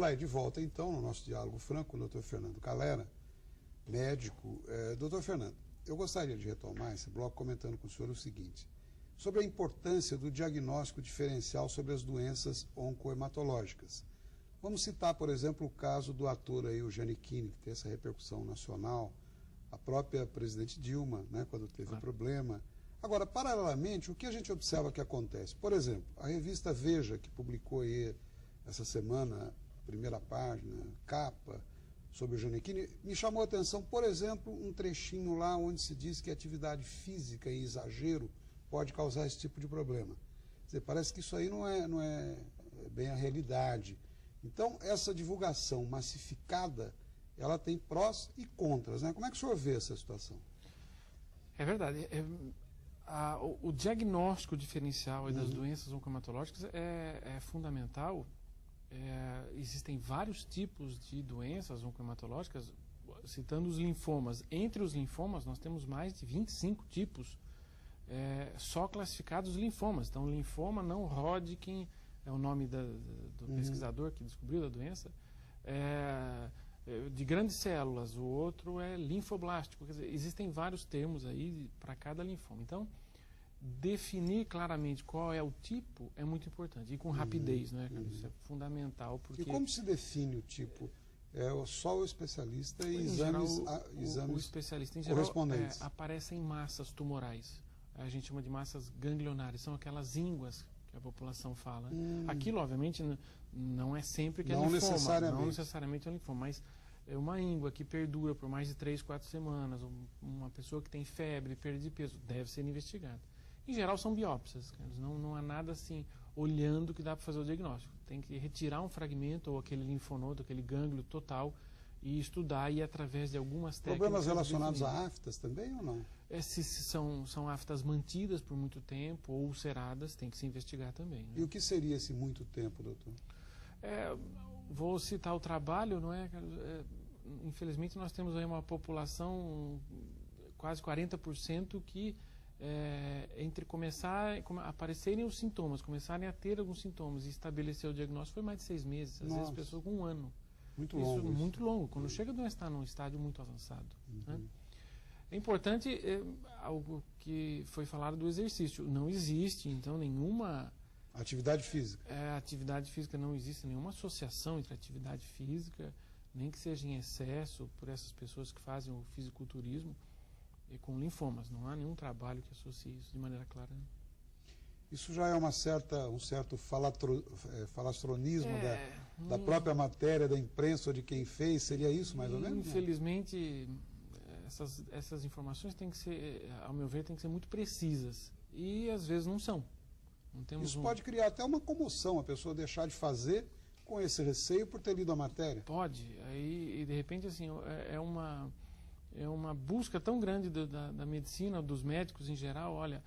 lá, de volta então no nosso diálogo franco com o Dr. Fernando Calera, médico. Dr. Fernando, eu gostaria de retomar esse bloco comentando com o senhor o seguinte, sobre a importância do diagnóstico diferencial sobre as doenças oncohematológicas. Vamos citar, por exemplo, o caso do ator aí, o Giannichini, que tem essa repercussão nacional, a própria presidente Dilma, né, quando teve problema. Agora, paralelamente, o que a gente observa que acontece? Por exemplo, a revista Veja, que publicou aí essa semana, primeira página, capa, sobre o Giannichini, me chamou a atenção, por exemplo, um trechinho lá onde se diz que a atividade física em exagero pode causar esse tipo de problema. Quer dizer, parece que isso aí não é bem a realidade. Então, essa divulgação massificada, ela tem prós e contras, né? Como é que o senhor vê essa situação? É verdade. O diagnóstico diferencial das doenças oncohematológicas é fundamental. Existem vários tipos de doenças oncohematológicas, citando os linfomas. Entre os linfomas, nós temos mais de 25 tipos só classificados linfomas. Então, linfoma não Hodgkin é o nome do pesquisador que descobriu a doença, de grandes células. O outro é linfoblástico. Quer dizer, existem vários termos aí para cada linfoma. Então, definir claramente qual é o tipo é muito importante. E com rapidez, né, Carlos? Isso é fundamental. Porque... E como se define o tipo? Só o especialista e exames o especialista, em correspondentes. Geral, aparecem massas tumorais. A gente chama de massas ganglionares. São aquelas ínguas que a população fala. Aquilo, obviamente, não é sempre que é linfoma. Não necessariamente é linfoma, mas é uma íngua que perdura por mais de 3, 4 semanas, uma pessoa que tem febre, perda de peso, deve ser investigada. Em geral, são biópsias, Carlos. Não há nada assim, olhando, que dá para fazer o diagnóstico. Tem que retirar um fragmento, ou aquele linfonodo, aquele gânglio total, e estudar, e através de algumas técnicas... Problemas relacionados a aftas também ou não? Se são aftas mantidas por muito tempo ou ulceradas, tem que se investigar também. Né? E o que seria esse muito tempo, doutor? Vou citar o trabalho, não é? Infelizmente nós temos aí uma população, quase 40%, que entre aparecerem os sintomas, começarem a ter alguns sintomas e estabelecer o diagnóstico, foi mais de 6 meses, às vezes pessoas com 1 ano. Muito longo. Muito longo, quando chega a doença está num estádio muito avançado. Né? É importante algo que foi falado do exercício. Não existe, então, nenhuma... Atividade física. Atividade física, não existe nenhuma associação entre atividade física, nem que seja em excesso por essas pessoas que fazem o fisiculturismo, e com linfomas. Não há nenhum trabalho que associe isso de maneira clara. Né? Isso já é um certo falastronismo da própria matéria, da imprensa ou de quem fez? Seria isso, mais ou menos? Infelizmente, essas informações têm que ser, ao meu ver, têm que ser muito precisas. E às vezes não são. Não temos isso pode criar até uma comoção, a pessoa deixar de fazer com esse receio por ter lido a matéria? Pode. Aí, de repente, assim, é uma busca tão grande da medicina, dos médicos em geral. Olha,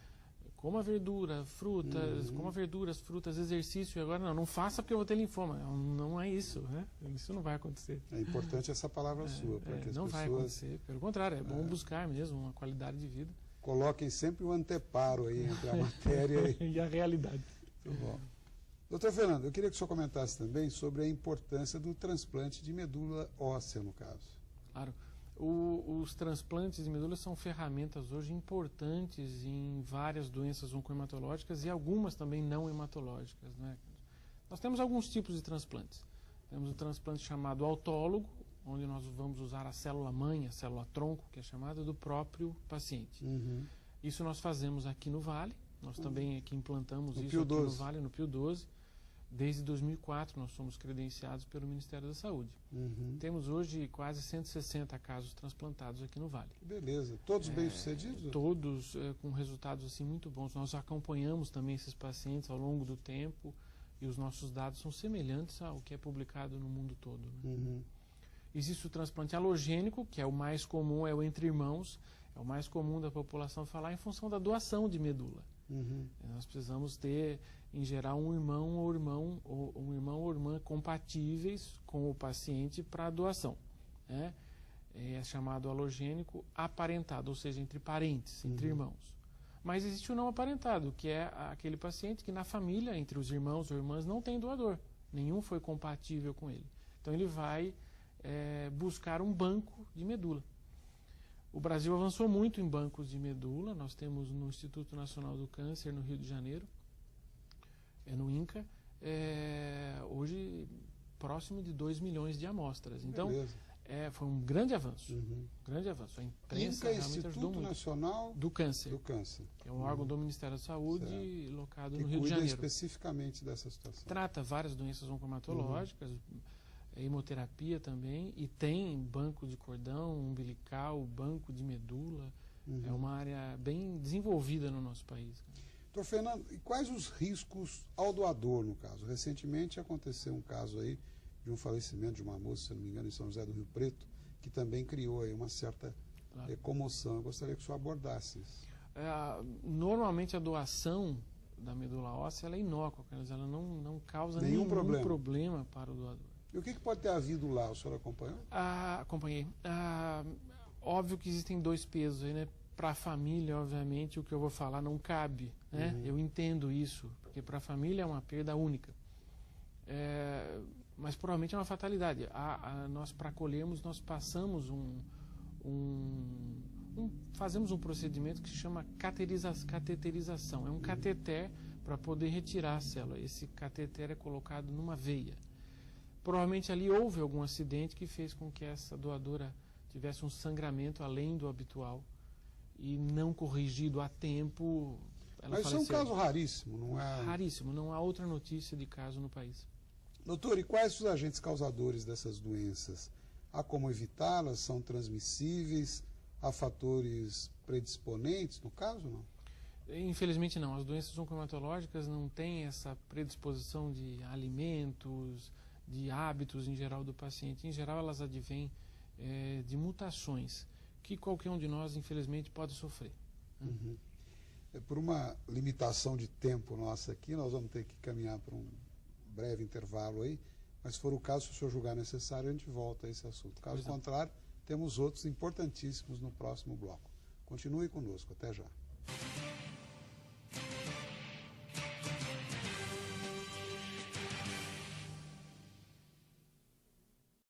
coma verdura, frutas, coma verduras, frutas, exercício. E agora não faça porque eu vou ter linfoma. Não é isso, né? Isso não vai acontecer. É importante essa palavra sua, para que as não pessoas... vai acontecer. Pelo contrário, é bom buscar mesmo uma qualidade de vida. Coloquem sempre o anteparo aí entre a matéria e a realidade. Muito bom. Doutor Fernando, eu queria que o senhor comentasse também sobre a importância do transplante de medula óssea, no caso. Claro. Os transplantes de medula são ferramentas hoje importantes em várias doenças oncohematológicas e algumas também não hematológicas. Né? Nós temos alguns tipos de transplantes. Temos o transplante chamado autólogo, onde nós vamos usar a célula-mãe, a célula-tronco, que é chamada, do próprio paciente. Isso nós fazemos aqui no Vale. Nós também aqui implantamos isso aqui no Vale, no Pio 12. Desde 2004 nós somos credenciados pelo Ministério da Saúde. Temos hoje quase 160 casos transplantados aqui no Vale. Beleza. Todos bem-sucedidos? Todos com resultados assim, muito bons. Nós acompanhamos também esses pacientes ao longo do tempo e os nossos dados são semelhantes ao que é publicado no mundo todo. Né? Existe o transplante alogênico, que é o mais comum, é o entre irmãos, é o mais comum da população falar em função da doação de medula. Nós precisamos ter, em geral, um irmão ou irmã compatíveis com o paciente para a doação. Né? É chamado alogênico aparentado, ou seja, entre parentes, entre irmãos. Mas existe o não aparentado, que é aquele paciente que na família, entre os irmãos ou irmãs, não tem doador. Nenhum foi compatível com ele. Então ele vai buscar um banco de medula. O Brasil avançou muito em bancos de medula. Nós temos no Instituto Nacional do Câncer, no Rio de Janeiro, no INCA, hoje próximo de 2 milhões de amostras. Então, foi um grande avanço. Grande avanço. A imprensa realmente ajudou muito. Instituto Nacional do Câncer. Que é um órgão do Ministério da Saúde, locado no Rio de Janeiro. Que cuida especificamente dessa situação. Trata várias doenças oncomatológicas, hemoterapia também, e tem banco de cordão umbilical, banco de medula. É uma área bem desenvolvida no nosso país. Doutor Fernando, e quais os riscos ao doador, no caso? Recentemente aconteceu um caso aí de um falecimento de uma moça, se não me engano, em São José do Rio Preto, que também criou aí uma certa comoção. Eu gostaria que o senhor abordasse isso. Normalmente a doação da medula óssea ela é inócua, ela não causa nenhum problema para o doador. E o que pode ter havido lá? O senhor acompanhou? Acompanhei. Óbvio que existem 2 pesos aí, né? Para a família, obviamente, o que eu vou falar não cabe, né? Eu entendo isso, porque para a família é uma perda única. Mas provavelmente é uma fatalidade. Nós, para acolhermos, nós passamos fazemos um procedimento que se chama cateterização. É um cateter para poder retirar a célula. Esse cateter é colocado numa veia. Provavelmente ali houve algum acidente que fez com que essa doadora tivesse um sangramento além do habitual e não corrigido a tempo. Ela Mas faleceu. isso é um caso raríssimo, não é? Raríssimo, não há outra notícia de caso no país. Doutor, e quais os agentes causadores dessas doenças? Há como evitá-las? São transmissíveis? Há fatores predisponentes, no caso, não? Infelizmente não. As doenças oncomatológicas não têm essa predisposição de alimentos, de hábitos em geral do paciente. Em geral, elas advêm de mutações que qualquer um de nós, infelizmente, pode sofrer. Por uma limitação de tempo nossa aqui, nós vamos ter que caminhar para um breve intervalo aí, mas se for o caso, se o senhor julgar necessário, a gente volta a esse assunto. Caso contrário, temos outros importantíssimos no próximo bloco. Continue conosco. Até já.